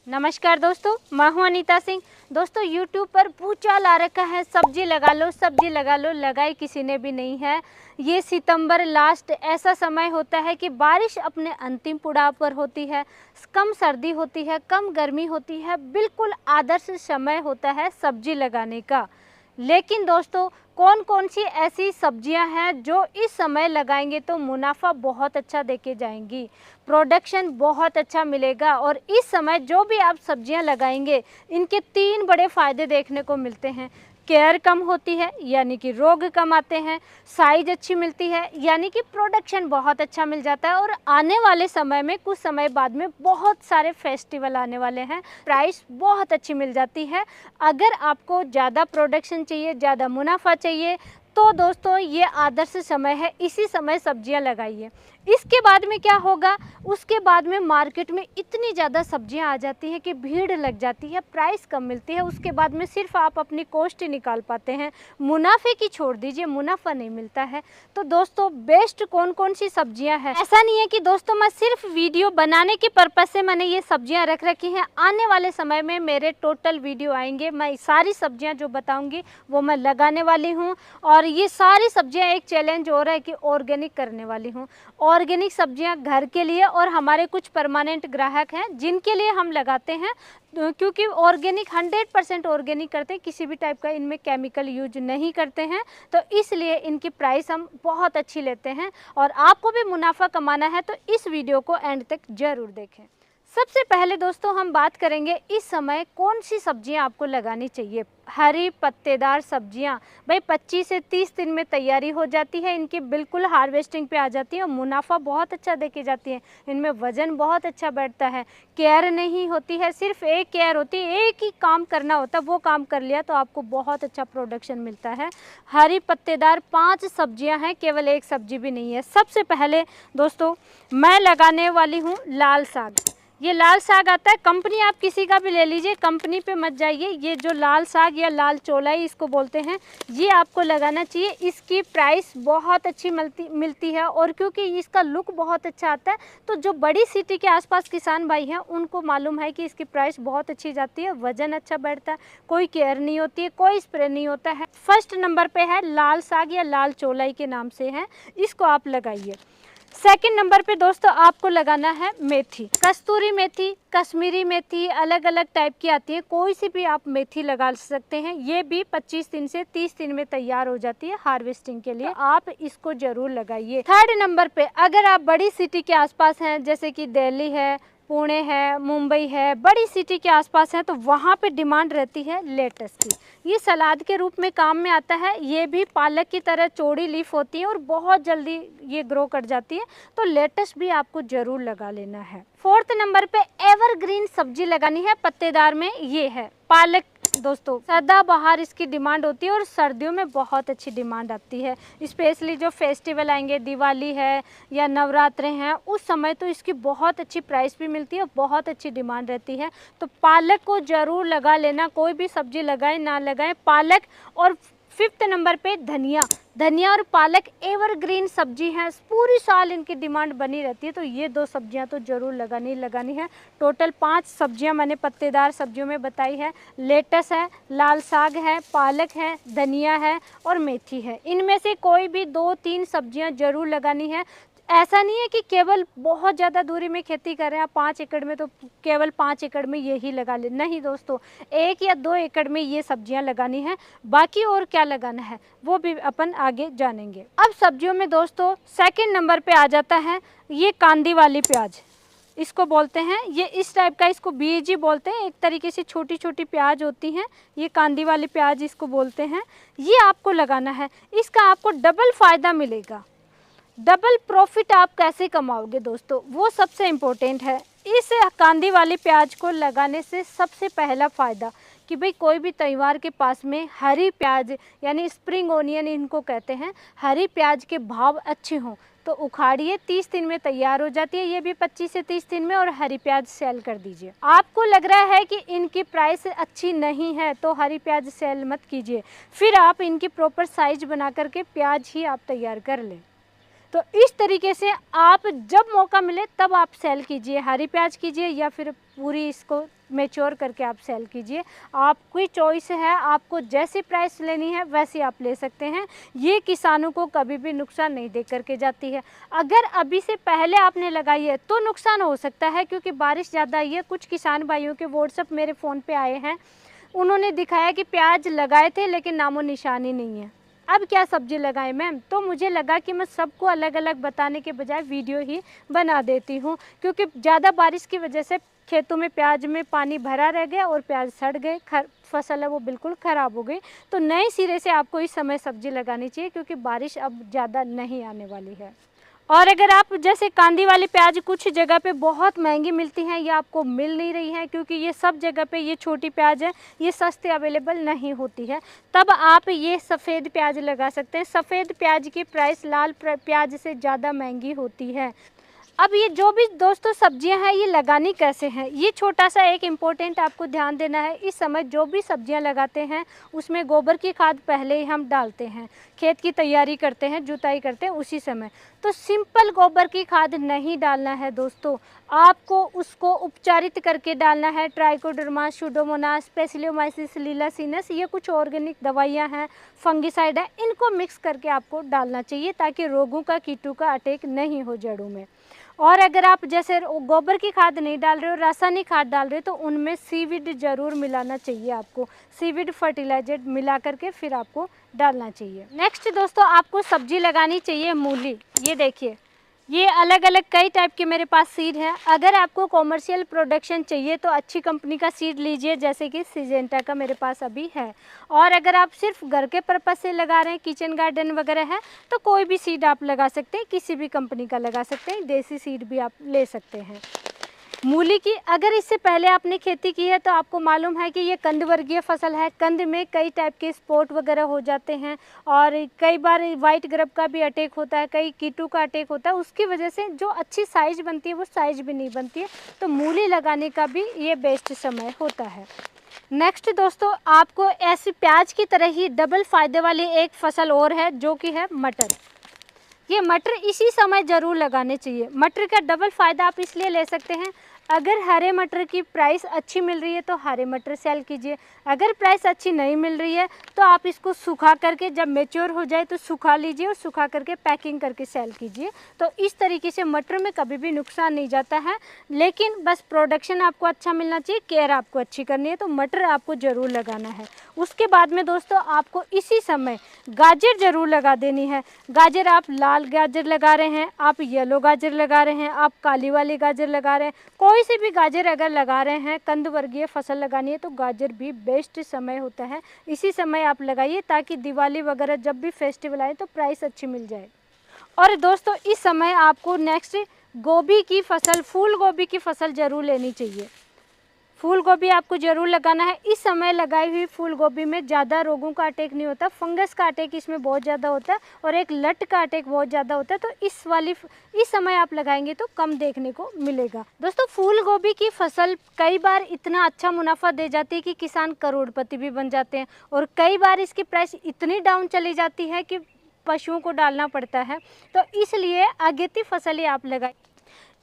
नमस्कार दोस्तों, मैं हूं अनीता सिंह। दोस्तों YouTube पर भूचाल आ रखा है, सब्जी लगा लो, सब्जी लगा लो, लगाई किसी ने भी नहीं है। ये सितंबर लास्ट ऐसा समय होता है कि बारिश अपने अंतिम पड़ाव पर होती है, कम सर्दी होती है, कम गर्मी होती है, बिल्कुल आदर्श समय होता है सब्जी लगाने का। लेकिन दोस्तों, कौन कौन सी ऐसी सब्जियां हैं जो इस समय लगाएंगे तो मुनाफा बहुत अच्छा देके जाएंगी, प्रोडक्शन बहुत अच्छा मिलेगा। और इस समय जो भी आप सब्जियां लगाएंगे, इनके 3 बड़े फ़ायदे देखने को मिलते हैं। केयर कम होती है यानी कि रोग कम आते हैं, साइज अच्छी मिलती है यानी कि प्रोडक्शन बहुत अच्छा मिल जाता है। और आने वाले समय में कुछ समय बाद में बहुत सारे फेस्टिवल आने वाले हैं, प्राइस बहुत अच्छी मिल जाती है। अगर आपको ज़्यादा प्रोडक्शन चाहिए, ज़्यादा मुनाफा चाहिए, तो दोस्तों ये आदर्श समय है, इसी समय सब्जियां लगाइए। इसके बाद में क्या होगा, उसके बाद में मार्केट में इतनी ज़्यादा सब्जियां आ जाती हैं कि भीड़ लग जाती है, प्राइस कम मिलती है। उसके बाद में सिर्फ आप अपनी कॉस्ट ही निकाल पाते हैं, मुनाफे की छोड़ दीजिए, मुनाफा नहीं मिलता है। तो दोस्तों बेस्ट कौन कौन सी सब्जियां हैं, ऐसा नहीं है कि दोस्तों मैं सिर्फ वीडियो बनाने के पर्पज़ से मैंने ये सब्जियां रख रखी हैं। आने वाले समय में मेरे टोटल वीडियो आएंगे, मैं सारी सब्जियाँ जो बताऊँगी वो मैं लगाने वाली हूँ। और ये सारी सब्जियां एक चैलेंज हो रहा है कि ऑर्गेनिक करने वाली हूँ। ऑर्गेनिक सब्जियां घर के लिए और हमारे कुछ परमानेंट ग्राहक हैं जिनके लिए हम लगाते हैं, क्योंकि ऑर्गेनिक 100% ऑर्गेनिक करते हैं, किसी भी टाइप का इनमें केमिकल यूज नहीं करते हैं। तो इसलिए इनकी प्राइस हम बहुत अच्छी लेते हैं। और आपको भी मुनाफा कमाना है तो इस वीडियो को एंड तक जरूर देखें। सबसे पहले दोस्तों हम बात करेंगे इस समय कौन सी सब्जियां आपको लगानी चाहिए। हरी पत्तेदार सब्जियां भाई 25 से 30 दिन में तैयारी हो जाती है, इनकी बिल्कुल हार्वेस्टिंग पे आ जाती है और मुनाफा बहुत अच्छा देके जाती है। इनमें वजन बहुत अच्छा बैठता है, केयर नहीं होती है, सिर्फ एक केयर होती है, एक ही काम करना होता है, वो काम कर लिया तो आपको बहुत अच्छा प्रोडक्शन मिलता है। हरी पत्तेदार 5 सब्जियाँ हैं, केवल एक सब्जी भी नहीं है। सबसे पहले दोस्तों मैं लगाने वाली हूँ लाल साग। ये लाल साग आता है, कंपनी आप किसी का भी ले लीजिए, कंपनी पे मत जाइए। ये जो लाल साग या लाल चौलाई इसको बोलते हैं, ये आपको लगाना चाहिए। इसकी प्राइस बहुत अच्छी मिलती है और क्योंकि इसका लुक बहुत अच्छा आता है, तो जो बड़ी सिटी के आसपास किसान भाई हैं उनको मालूम है कि इसकी प्राइस बहुत अच्छी जाती है, वजन अच्छा बढ़ता है, कोई केयर नहीं होती है, कोई स्प्रे नहीं होता है। फर्स्ट नंबर पे है लाल साग या लाल चौलाई के नाम से है, इसको आप लगाइए। सेकंड नंबर पे दोस्तों आपको लगाना है मेथी। कस्तूरी मेथी, कश्मीरी मेथी, अलग अलग टाइप की आती है, कोई सी भी आप मेथी लगा सकते हैं। ये भी 25 दिन से 30 दिन में तैयार हो जाती है हार्वेस्टिंग के लिए, आप इसको जरूर लगाइए। थर्ड नंबर पे अगर आप बड़ी सिटी के आसपास हैं, जैसे कि दिल्ली है, पुणे है, मुंबई है, बड़ी सिटी के आसपास है, तो वहाँ पे डिमांड रहती है लेटस की। ये सलाद के रूप में काम में आता है, ये भी पालक की तरह चौड़ी लीफ होती है और बहुत जल्दी ये ग्रो कर जाती है, तो लेटस भी आपको जरूर लगा लेना है। फोर्थ नंबर पे एवरग्रीन सब्जी लगानी है पत्तेदार में, ये है पालक। दोस्तों सदाबहार इसकी डिमांड होती है और सर्दियों में बहुत अच्छी डिमांड आती है, स्पेशली जो फेस्टिवल आएंगे, दिवाली है या नवरात्रे हैं, उस समय तो इसकी बहुत अच्छी प्राइस भी मिलती है, बहुत अच्छी डिमांड रहती है। तो पालक को ज़रूर लगा लेना, कोई भी सब्जी लगाएं ना लगाएं, पालक। और फिफ्थ नंबर पे धनिया। धनिया और पालक एवरग्रीन सब्जी हैं, पूरी साल इनकी डिमांड बनी रहती है, तो ये 2 सब्जियां तो ज़रूर लगानी है। टोटल 5 सब्जियां मैंने पत्तेदार सब्जियों में बताई है। लेटस है, लाल साग है, पालक है, धनिया है और मेथी है। इनमें से कोई भी 2-3 सब्जियां ज़रूर लगानी है। ऐसा नहीं है कि केवल बहुत ज़्यादा दूरी में खेती कर रहे हैं आप 5 एकड़ में, तो केवल 5 एकड़ में यही लगा ले, नहीं दोस्तों, 1 या 2 एकड़ में ये सब्जियां लगानी है। बाकी और क्या लगाना है वो भी अपन आगे जानेंगे। अब सब्जियों में दोस्तों सेकंड नंबर पे आ जाता है ये कांदी वाली प्याज, इसको बोलते हैं, ये इस टाइप का, इसको बीज ही बोलते हैं, एक तरीके से छोटी छोटी प्याज होती हैं, ये कांदी वाली प्याज इसको बोलते हैं। ये आपको लगाना है, इसका आपको डबल फ़ायदा मिलेगा। डबल प्रॉफिट आप कैसे कमाओगे दोस्तों, वो सबसे इम्पोर्टेंट है। इस कांदी वाली प्याज को लगाने से सबसे पहला फ़ायदा कि भाई कोई भी त्यौहार के पास में हरी प्याज यानी स्प्रिंग ओनियन इनको कहते हैं, हरी प्याज के भाव अच्छे हों तो उखाड़िए, 30 दिन में तैयार हो जाती है, ये भी 25 से 30 दिन में, और हरी प्याज सेल कर दीजिए। आपको लग रहा है कि इनकी प्राइस अच्छी नहीं है तो हरी प्याज सेल मत कीजिए, फिर आप इनकी प्रॉपर साइज बना करके प्याज ही आप तैयार कर लें। तो इस तरीके से आप जब मौका मिले तब आप सेल कीजिए, हरी प्याज कीजिए या फिर पूरी इसको मैच्योर करके आप सेल कीजिए। आपकी चॉइस है, आपको जैसी प्राइस लेनी है वैसी आप ले सकते हैं। ये किसानों को कभी भी नुकसान नहीं दे करके जाती है। अगर अभी से पहले आपने लगाई है तो नुकसान हो सकता है, क्योंकि बारिश ज़्यादा आई है। कुछ किसान भाइयों के व्हाट्सएप मेरे फ़ोन पे आए हैं, उन्होंने दिखाया कि प्याज लगाए थे लेकिन नामो निशानी नहीं है। अब क्या सब्जी लगाएं मैम? तो मुझे लगा कि मैं सबको अलग अलग बताने के बजाय वीडियो ही बना देती हूँ, क्योंकि ज़्यादा बारिश की वजह से खेतों में प्याज में पानी भरा रह गया और प्याज सड़ गए, फसल है वो बिल्कुल ख़राब हो गई। तो नए सिरे से आपको इस समय सब्जी लगानी चाहिए, क्योंकि बारिश अब ज़्यादा नहीं आने वाली है। और अगर आप जैसे कांदी वाली प्याज कुछ जगह पे बहुत महंगी मिलती हैं या आपको मिल नहीं रही है, क्योंकि ये सब जगह पे ये छोटी प्याज है, ये सस्ते अवेलेबल नहीं होती है, तब आप ये सफ़ेद प्याज लगा सकते हैं। सफ़ेद प्याज की प्राइस लाल प्याज से ज़्यादा महंगी होती है। अब ये जो भी दोस्तों सब्जियां हैं, ये लगानी कैसे हैं, ये छोटा सा एक इम्पोर्टेंट आपको ध्यान देना है। इस समय जो भी सब्जियां लगाते हैं उसमें गोबर की खाद पहले ही हम डालते हैं, खेत की तैयारी करते हैं, जुताई करते हैं उसी समय। तो सिंपल गोबर की खाद नहीं डालना है दोस्तों, आपको उसको उपचारित करके डालना है। ट्राइकोडर्मा, सुडोमोनास, स्पेसिलोमाइसिस, लीलासिनस, ये कुछ ऑर्गेनिक दवाइयाँ हैं, फंगिसाइड है, इनको मिक्स करके आपको डालना चाहिए ताकि रोगों का, कीटों का अटैक नहीं हो जड़ों में। और अगर आप जैसे गोबर की खाद नहीं डाल रहे हो, रासायनिक खाद डाल रहे हो, तो उनमें सीविड ज़रूर मिलाना चाहिए आपको। सीविड फर्टिलाइजर मिला करके फिर आपको डालना चाहिए। नेक्स्ट दोस्तों, आपको सब्जी लगानी चाहिए मूली। ये देखिए, ये अलग अलग कई टाइप के मेरे पास सीड हैं। अगर आपको कॉमर्शियल प्रोडक्शन चाहिए तो अच्छी कंपनी का सीड लीजिए, जैसे कि सिजेंटा का मेरे पास अभी है। और अगर आप सिर्फ घर के पर्पज़ से लगा रहे हैं, किचन गार्डन वगैरह है, तो कोई भी सीड आप लगा सकते हैं, किसी भी कंपनी का लगा सकते हैं, देसी सीड भी आप ले सकते हैं। मूली की अगर इससे पहले आपने खेती की है तो आपको मालूम है कि ये कंद वर्गीय फसल है। कंद में कई टाइप के स्पॉट वगैरह हो जाते हैं और कई बार वाइट ग्रब का भी अटैक होता है, कई कीटों का अटैक होता है। उसकी वजह से जो अच्छी साइज बनती है वो साइज भी नहीं बनती है। तो मूली लगाने का भी ये बेस्ट समय होता है। नेक्स्ट दोस्तों, आपको ऐसी प्याज की तरह ही डबल फायदे वाली एक फसल और है, जो कि है मटर। ये मटर इसी समय ज़रूर लगाने चाहिए। मटर का डबल फ़ायदा आप इसलिए ले सकते हैं, अगर हरे मटर की प्राइस अच्छी मिल रही है तो हरे मटर सेल कीजिए। अगर प्राइस अच्छी नहीं मिल रही है तो आप इसको सुखा करके, जब मैच्योर हो जाए तो सुखा लीजिए और सुखा करके पैकिंग करके सेल कीजिए। तो इस तरीके से मटर में कभी भी नुकसान नहीं जाता है, लेकिन बस प्रोडक्शन आपको अच्छा मिलना चाहिए, केयर आपको अच्छी करनी है। तो मटर आपको ज़रूर लगाना है। उसके बाद में दोस्तों, आपको इसी समय गाजर ज़रूर लगा देनी है। गाजर आप लाल गाजर लगा रहे हैं, आप येलो गाजर लगा रहे हैं, आप काली वाली गाजर लगा रहे हैं, कोई सी भी गाजर अगर लगा रहे हैं, कंद वर्गीय फसल लगानी है तो गाजर भी बेस्ट समय होता है। इसी समय आप लगाइए ताकि दिवाली वगैरह जब भी फेस्टिवल आए तो प्राइस अच्छी मिल जाए। और दोस्तों, इस समय आपको नेक्स्ट गोभी की फसल, फूल गोभी की फसल ज़रूर लेनी चाहिए। फूल गोभी आपको ज़रूर लगाना है। इस समय लगाई हुई फूल गोभी में ज़्यादा रोगों का अटैक नहीं होता, फंगस का अटैक इसमें बहुत ज़्यादा होता है और एक लट का अटैक बहुत ज़्यादा होता है। तो इस समय आप लगाएंगे तो कम देखने को मिलेगा। दोस्तों, फूल गोभी की फसल कई बार इतना अच्छा मुनाफा दे जाती है कि किसान करोड़पति भी बन जाते हैं, और कई बार इसकी प्राइस इतनी डाउन चली जाती है कि पशुओं को डालना पड़ता है। तो इसलिए अगेती फसलें आप लगाएं।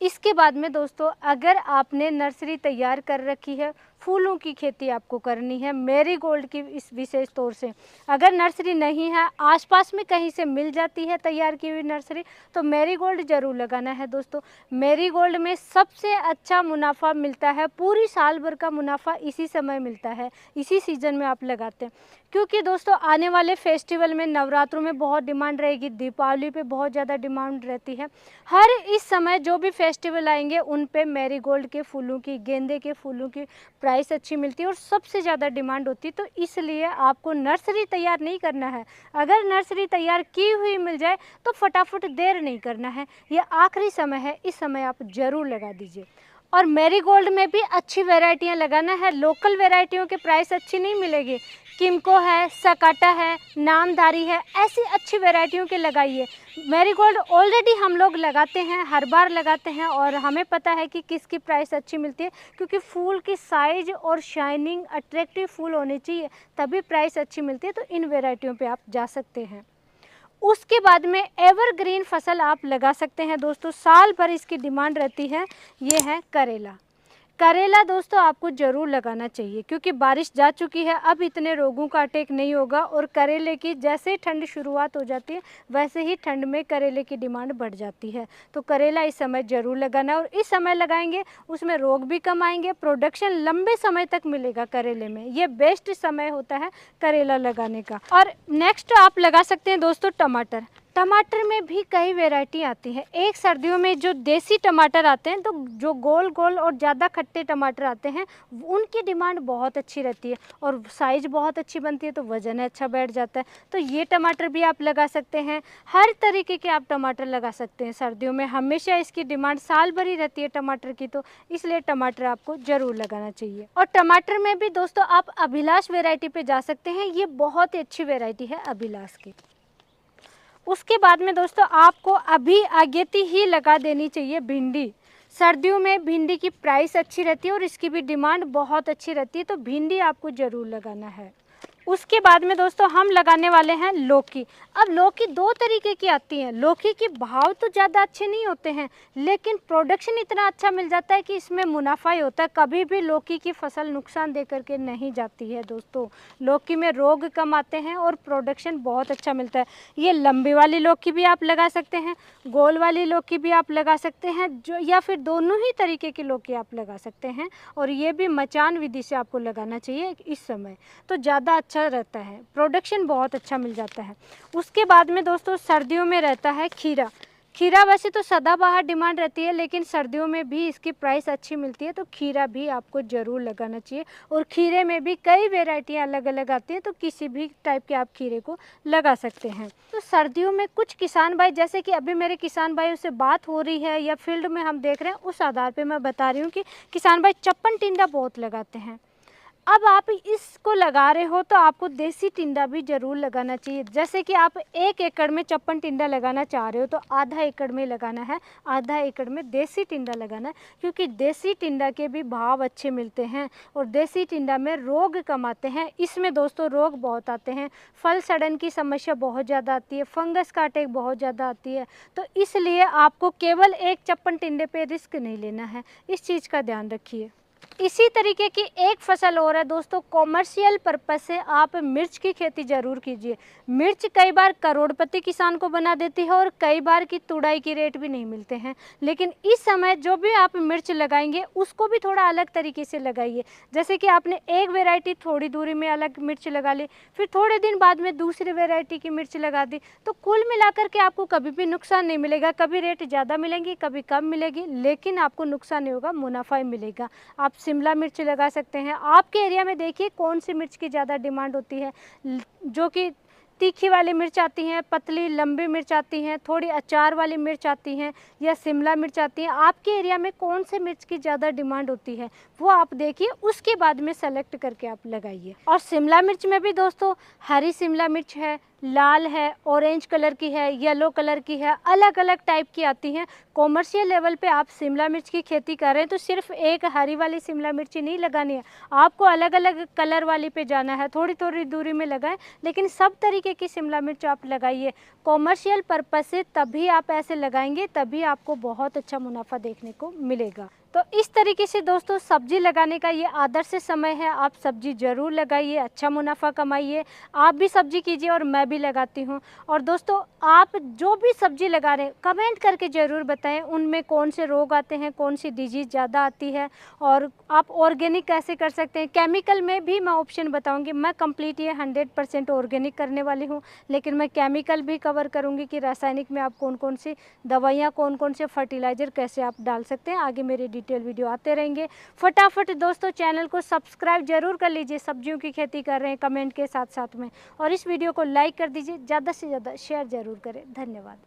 इसके बाद में दोस्तों, अगर आपने नर्सरी तैयार कर रखी है, फूलों की खेती आपको करनी है मैरीगोल्ड की, इस विशेष तौर से अगर नर्सरी नहीं है, आसपास में कहीं से मिल जाती है तैयार की हुई नर्सरी, तो मैरीगोल्ड ज़रूर लगाना है। दोस्तों, मैरीगोल्ड में सबसे अच्छा मुनाफा मिलता है, पूरी साल भर का मुनाफा इसी समय मिलता है, इसी सीज़न में आप लगाते हैं। क्योंकि दोस्तों, आने वाले फेस्टिवल में, नवरात्रों में बहुत डिमांड रहेगी, दीपावली पे बहुत ज़्यादा डिमांड रहती है। हर इस समय जो भी फेस्टिवल आएंगे उन पे मैरीगोल्ड के फूलों की, गेंदे के फूलों की प्राइस अच्छी मिलती है और सबसे ज़्यादा डिमांड होती है। तो इसलिए आपको नर्सरी तैयार नहीं करना है। अगर नर्सरी तैयार की हुई मिल जाए तो फटाफट देर नहीं करना है, ये आखिरी समय है, इस समय आप ज़रूर लगा दीजिए। और मैरीगोल्ड में भी अच्छी वैरायटियां लगाना है। लोकल वैरायटियों के प्राइस अच्छी नहीं मिलेगी। किमको है, सकाटा है, नामधारी है, ऐसी अच्छी वैरायटियों के लगाइए। मैरीगोल्ड ऑलरेडी हम लोग लगाते हैं, हर बार लगाते हैं और हमें पता है कि किसकी प्राइस अच्छी मिलती है, क्योंकि फूल की साइज और शाइनिंग, अट्रैक्टिव फूल होने चाहिए, तभी प्राइस अच्छी मिलती है। तो इन वैरायटियों पे आप जा सकते हैं। उसके बाद में एवरग्रीन फसल आप लगा सकते हैं दोस्तों, साल भर इसकी डिमांड रहती है, ये है करेला। करेला दोस्तों आपको ज़रूर लगाना चाहिए क्योंकि बारिश जा चुकी है, अब इतने रोगों का अटैक नहीं होगा। और करेले की जैसे ही ठंड शुरुआत हो जाती है वैसे ही ठंड में करेले की डिमांड बढ़ जाती है। तो करेला इस समय ज़रूर लगाना, और इस समय लगाएंगे उसमें रोग भी कम आएंगे, प्रोडक्शन लंबे समय तक मिलेगा करेले में। ये बेस्ट समय होता है करेला लगाने का। और नेक्स्ट आप लगा सकते हैं दोस्तों टमाटर। टमाटर में भी कई वैरायटी आती है। एक सर्दियों में जो देसी टमाटर आते हैं, तो जो गोल गोल और ज़्यादा खट्टे टमाटर आते हैं, उनकी डिमांड बहुत अच्छी रहती है और साइज़ बहुत अच्छी बनती है, तो वज़न अच्छा बैठ जाता है। तो ये टमाटर भी आप लगा सकते हैं। हर तरीके के आप टमाटर लगा सकते हैं। सर्दियों में हमेशा इसकी डिमांड साल भर ही रहती है टमाटर की, तो इसलिए टमाटर आपको ज़रूर लगाना चाहिए। और टमाटर में भी दोस्तों आप अभिलाष वेराइटी पे जा सकते हैं, ये बहुत ही अच्छी वेराइटी है अभिलाष की। उसके बाद में दोस्तों आपको अभी अगेती ही लगा देनी चाहिए भिंडी। सर्दियों में भिंडी की प्राइस अच्छी रहती है और इसकी भी डिमांड बहुत अच्छी रहती है, तो भिंडी आपको ज़रूर लगाना है। उसके बाद में दोस्तों हम लगाने वाले हैं लौकी। अब लौकी दो तरीके की आती है। लौकी के भाव तो ज़्यादा अच्छे नहीं होते हैं, लेकिन प्रोडक्शन इतना अच्छा मिल जाता है कि इसमें मुनाफा ही होता है। कभी भी लौकी की फसल नुकसान दे करके नहीं जाती है दोस्तों। लौकी में रोग कम आते हैं और प्रोडक्शन बहुत अच्छा मिलता है। ये लंबी वाली लौकी भी आप लगा सकते हैं, गोल वाली लौकी भी आप लगा सकते हैं, जो या फिर दोनों ही तरीके की लौकी आप लगा सकते हैं। और ये भी मचान विधि से आपको लगाना चाहिए इस समय, तो ज़्यादा अच्छा रहता है, प्रोडक्शन बहुत अच्छा मिल जाता है। उसके बाद में दोस्तों सर्दियों में रहता है खीरा। खीरा वैसे तो सदाबहार डिमांड रहती है, लेकिन सर्दियों में भी इसकी प्राइस अच्छी मिलती है, तो खीरा भी आपको ज़रूर लगाना चाहिए। और खीरे में भी कई वेराइटियाँ अलग अलग आती हैं, तो किसी भी टाइप के आप खीरे को लगा सकते हैं। तो सर्दियों में कुछ किसान भाई, जैसे कि अभी मेरे किसान भाइयों से बात हो रही है या फील्ड में हम देख रहे हैं, उस आधार पर मैं बता रही हूँ कि किसान भाई चप्पन टिंडा बहुत लगाते हैं। अब आप इसको लगा रहे हो तो आपको देसी टिंडा भी ज़रूर लगाना चाहिए। जैसे कि आप 1 एकड़ में चप्पन टिंडा लगाना चाह रहे हो तो आधा एकड़ में लगाना है, आधा एकड़ में देसी टिंडा लगाना है, क्योंकि देसी टिंडा के भी भाव अच्छे मिलते हैं और देसी टिंडा में रोग कम आते हैं। इसमें दोस्तों रोग बहुत आते हैं, फल सड़न की समस्या बहुत ज़्यादा आती है, फंगस का अटैक बहुत ज़्यादा आती है। तो इसलिए आपको केवल एक चप्पन टिंडे पे रिस्क नहीं लेना है, इस चीज़ का ध्यान रखिए। इसी तरीके की एक फसल और है दोस्तों, कॉमर्शियल पर्पस से आप मिर्च की खेती ज़रूर कीजिए। मिर्च कई बार करोड़पति किसान को बना देती है और कई बार की तुड़ाई की रेट भी नहीं मिलते हैं। लेकिन इस समय जो भी आप मिर्च लगाएंगे उसको भी थोड़ा अलग तरीके से लगाइए। जैसे कि आपने एक वेराइटी थोड़ी दूरी में अलग मिर्च लगा ली, फिर थोड़े दिन बाद में दूसरी वेराइटी की मिर्च लगा दी, तो कुल मिलाकर के आपको कभी भी नुकसान नहीं मिलेगा। कभी रेट ज़्यादा मिलेंगी, कभी कम मिलेगी, लेकिन आपको नुकसान नहीं होगा, मुनाफा ही मिलेगा। आप शिमला मिर्च लगा सकते हैं। आपके एरिया में देखिए कौन सी मिर्च की ज़्यादा डिमांड होती है, जो कि तीखी वाली मिर्च आती हैं, पतली लंबी मिर्च आती हैं, थोड़ी अचार वाली मिर्च आती हैं, या शिमला मिर्च आती हैं। आपके एरिया में कौन से मिर्च की ज़्यादा डिमांड होती है वो आप देखिए, उसके बाद में सेलेक्ट करके आप लगाइए। और शिमला मिर्च में भी दोस्तों हरी शिमला मिर्च है, लाल है, ऑरेंज कलर की है, येलो कलर की है, अलग अलग टाइप की आती हैं। कॉमर्शियल लेवल पे आप शिमला मिर्च की खेती कर रहे हैं तो सिर्फ एक हरी वाली शिमला मिर्च नहीं लगानी है, आपको अलग अलग कलर वाली पे जाना है। थोड़ी थोड़ी दूरी में लगाएं, लेकिन सब तरीके की शिमला मिर्च आप लगाइए। कॉमर्शियल पर्पस से तभी आप ऐसे लगाएंगे, तभी आपको बहुत अच्छा मुनाफा देखने को मिलेगा। तो इस तरीके से दोस्तों सब्जी लगाने का ये आदर्श समय है। आप सब्जी ज़रूर लगाइए, अच्छा मुनाफा कमाइए। आप भी सब्जी कीजिए और मैं भी लगाती हूँ। और दोस्तों आप जो भी सब्जी लगा रहे हैं कमेंट करके ज़रूर बताएं उनमें कौन से रोग आते हैं, कौन सी डिजीज़ ज़्यादा आती है, और आप ऑर्गेनिक कैसे कर सकते हैं। केमिकल में भी मैं ऑप्शन बताऊँगी। मैं कंप्लीट ये 100% ऑर्गेनिक करने वाली हूँ, लेकिन मैं केमिकल भी कवर करूँगी कि रासायनिक में आप कौन कौन सी दवाइयाँ, कौन कौन से फर्टिलाइज़र कैसे आप डाल सकते हैं। आगे मेरे डिटेल वीडियो आते रहेंगे। फटाफट दोस्तों चैनल को सब्सक्राइब जरूर कर लीजिए। सब्जियों की खेती कर रहे हैं कमेंट के साथ साथ में, और इस वीडियो को लाइक कर दीजिए, ज़्यादा से ज़्यादा शेयर जरूर करें। धन्यवाद।